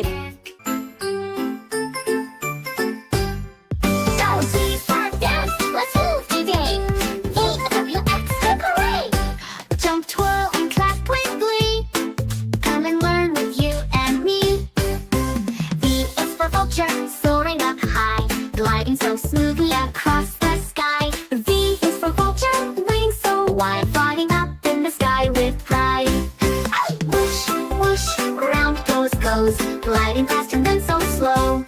subscribe. So see for dance, let's move today. V-W-X, hooray! Jump, twirl, and clap with glee. Come and learn with you and me. V is for vulture, soaring up high, gliding so smoothly across the sky. V is for vulture, wings so wide, flying up in the sky with pride. Whoosh, whoosh, round goes, gliding fast and then so slow.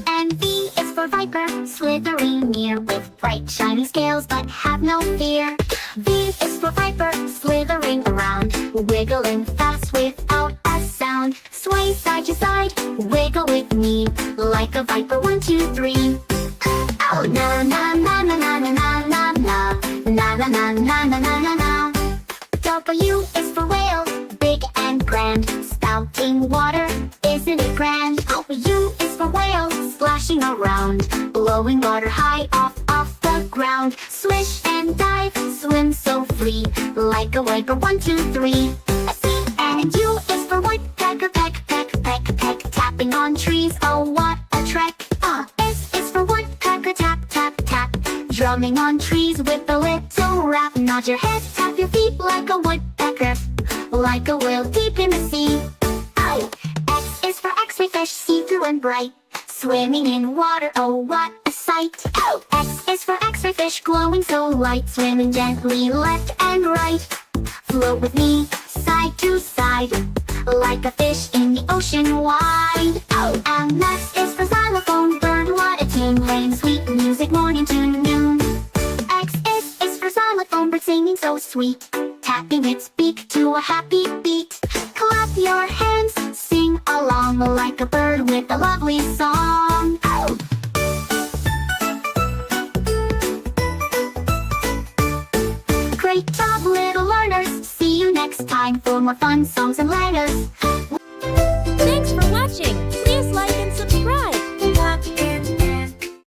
And V is for viper, slithering near with bright shiny scales, but have no fear. V is for viper, slithering around, wiggling fast without a sound. Sway side to side, wiggle with me, like a viper. 1, 2, 3. Oh, na na na na na na na na na na na na na na na na. W is for whale, big and grand, spouting water, isn't it grand? U is for whale, splashing around, blowing water high off the ground. Swish and dive, swim so free, like a viper. 1, 2, 3. C and U is for woodpecker, peck, peck, peck, peck, tapping on trees. Oh, what a trek! S is for woodpecker, tap, tap, tap, drumming on trees with a little rap. Nod your head, tap your feet like a woodpecker, like a whale deep in the sea. X is for X-ray fish, see-through and bright, swimming in water, oh what a sight. X is for X-ray fish, glowing so light, swimming gently left and right. Float with me, side to side, like a fish in the ocean wide. And X is for xylophone, bird, what a tune, playing sweet music morning to noon. X is for xylophone, bird singing so sweet, tapping its beak to a happy beat. Clap your hands, sing along like a bird with a lovely song. Great job, little learners. See you next time for more fun songs and letters.